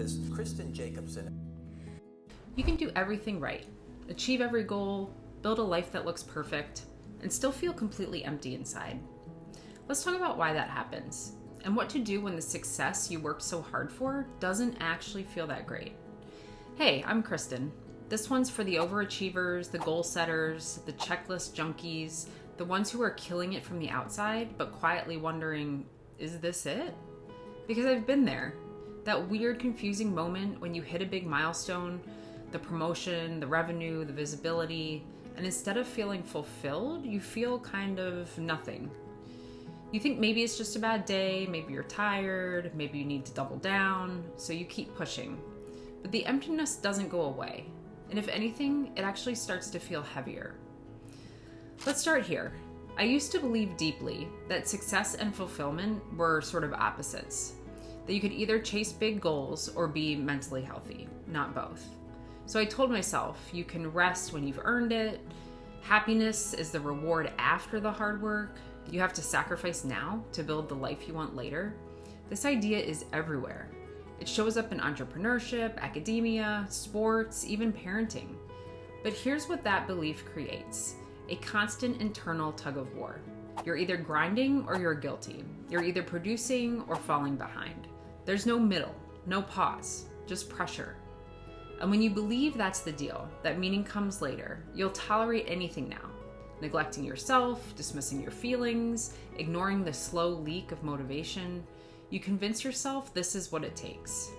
this Kristen Jacobson. You can do everything right, achieve every goal, build a life that looks perfect, and still feel completely empty inside. Let's talk about why that happens, and what to do when the success you worked so hard for doesn't actually feel that great. Hey, I'm Kristen. This one's for the overachievers, the goal setters, the checklist junkies, the ones who are killing it from the outside, but quietly wondering, is this it? Because I've been there. That weird, confusing moment when you hit a big milestone, the promotion, the revenue, the visibility, and instead of feeling fulfilled, you feel kind of nothing. You think maybe it's just a bad day, maybe you're tired, maybe you need to double down, so you keep pushing. But the emptiness doesn't go away. And if anything, it actually starts to feel heavier. Let's start here. I used to believe deeply that success and fulfillment were sort of opposites. That you could either chase big goals or be mentally healthy, not both. So I told myself, you can rest when you've earned it. Happiness is the reward after the hard work. You have to sacrifice now to build the life you want later. This idea is everywhere. It shows up in entrepreneurship, academia, sports, even parenting. But here's what that belief creates: a constant internal tug of war. You're either grinding or you're guilty. You're either producing or falling behind. There's no middle, no pause, just pressure. And when you believe that's the deal, that meaning comes later, you'll tolerate anything now. Neglecting yourself, dismissing your feelings, ignoring the slow leak of motivation. You convince yourself this is what it takes.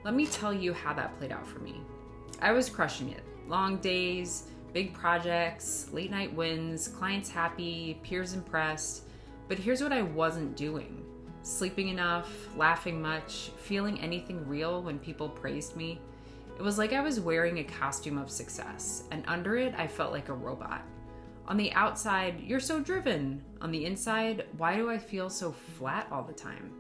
Let me tell you how that played out for me. I was crushing it. Long days, big projects, late night wins, clients happy, peers impressed. But here's what I wasn't doing. Sleeping enough, laughing much, feeling anything real when people praised me. It was like I was wearing a costume of success, and under it, I felt like a robot. On the outside, you're so driven. On the inside, why do I feel so flat all the time?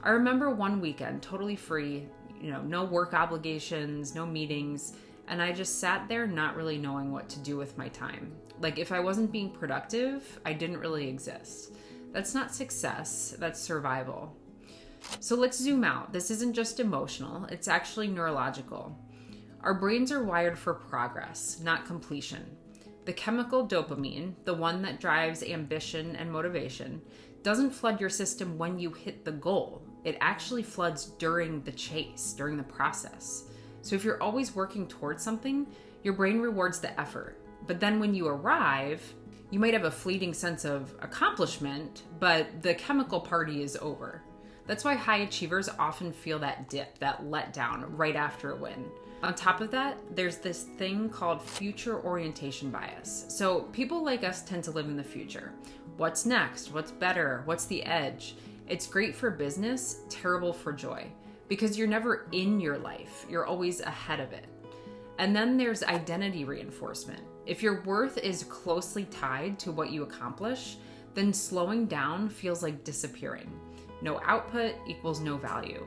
I remember one weekend, totally free, no work obligations, no meetings, and I just sat there not really knowing what to do with my time. Like if I wasn't being productive, I didn't really exist. That's not success, that's survival. So let's zoom out. This isn't just emotional, it's actually neurological. Our brains are wired for progress, not completion. The chemical dopamine, the one that drives ambition and motivation, doesn't flood your system when you hit the goal. It actually floods during the chase, during the process. So if you're always working towards something, your brain rewards the effort. But then when you arrive, you might have a fleeting sense of accomplishment, but the chemical party is over. That's why high achievers often feel that dip, that letdown right after a win. On top of that, there's this thing called future orientation bias. So people like us tend to live in the future. What's next? What's better? What's the edge? It's great for business, terrible for joy, because you're never in your life. You're always ahead of it. And then there's identity reinforcement. If your worth is closely tied to what you accomplish, then slowing down feels like disappearing. No output equals no value.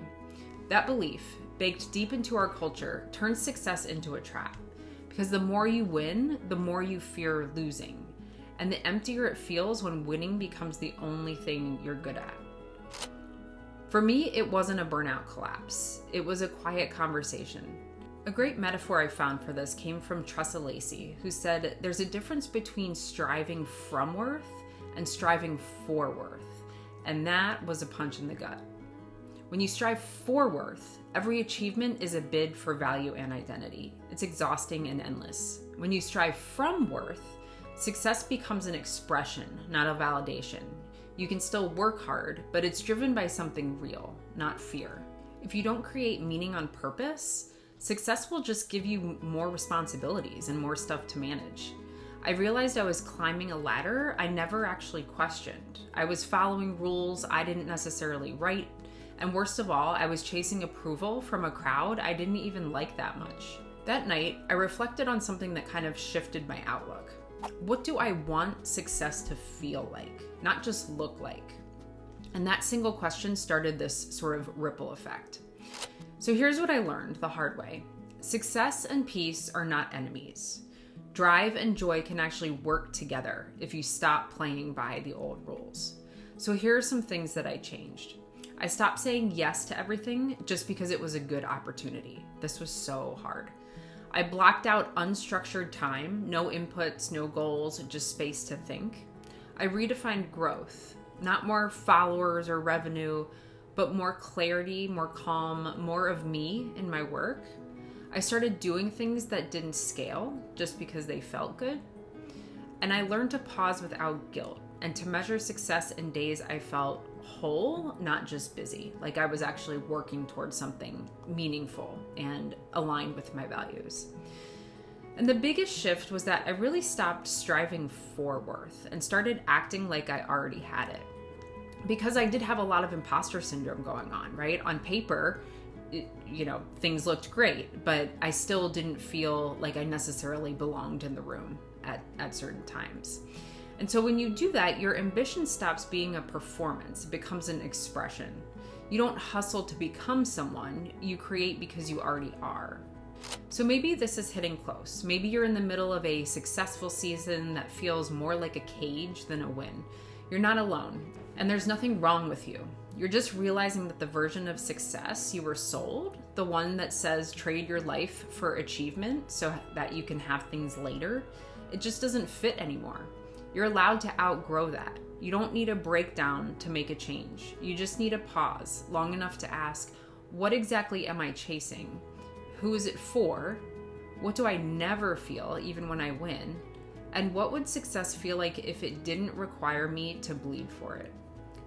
That belief, baked deep into our culture, turns success into a trap. Because the more you win, the more you fear losing. And the emptier it feels when winning becomes the only thing you're good at. For me, it wasn't a burnout collapse. It was a quiet conversation. A great metaphor I found for this came from Tressa Lacey, who said there's a difference between striving from worth and striving for worth. And that was a punch in the gut. When you strive for worth, every achievement is a bid for value and identity. It's exhausting and endless. When you strive from worth, success becomes an expression, not a validation. You can still work hard, but it's driven by something real, not fear. If you don't create meaning on purpose, success will just give you more responsibilities and more stuff to manage. I realized I was climbing a ladder I never actually questioned. I was following rules I didn't necessarily write, and worst of all, I was chasing approval from a crowd I didn't even like that much. That night, I reflected on something that kind of shifted my outlook. What do I want success to feel like, not just look like? And that single question started this sort of ripple effect. So here's what I learned the hard way. Success and peace are not enemies. Drive and joy can actually work together if you stop playing by the old rules. So here are some things that I changed. I stopped saying yes to everything just because it was a good opportunity. This was so hard. I blocked out unstructured time, no inputs, no goals, just space to think. I redefined growth, not more followers or revenue, but more clarity, more calm, more of me in my work. I started doing things that didn't scale just because they felt good. And I learned to pause without guilt and to measure success in days I felt whole, not just busy, like I was actually working towards something meaningful and aligned with my values. And the biggest shift was that I really stopped striving for worth and started acting like I already had it. Because I did have a lot of imposter syndrome going on, right? On paper, things looked great, but I still didn't feel like I necessarily belonged in the room at certain times. And so when you do that, your ambition stops being a performance. It becomes an expression. You don't hustle to become someone, you create because you already are. So maybe this is hitting close. Maybe you're in the middle of a successful season that feels more like a cage than a win. You're not alone, and there's nothing wrong with you. You're just realizing that the version of success you were sold, the one that says trade your life for achievement so that you can have things later, it just doesn't fit anymore. You're allowed to outgrow that. You don't need a breakdown to make a change. You just need a pause long enough to ask, what exactly am I chasing? Who is it for? What do I never feel, even when I win? And what would success feel like if it didn't require me to bleed for it?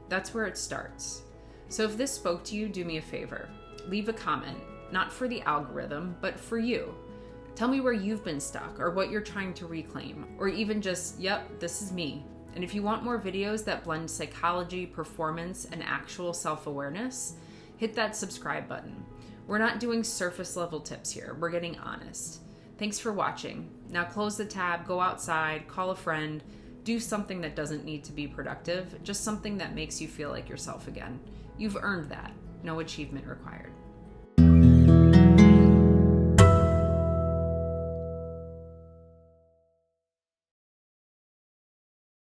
That's where it starts. So if this spoke to you, do me a favor. Leave a comment, not for the algorithm, but for you. Tell me where you've been stuck or what you're trying to reclaim, or even just, yep, this is me. And if you want more videos that blend psychology, performance, and actual self-awareness, hit that subscribe button. We're not doing surface level tips here. We're getting honest. Thanks for watching. Now close the tab, go outside, call a friend, do something that doesn't need to be productive, just something that makes you feel like yourself again. You've earned that. No achievement required.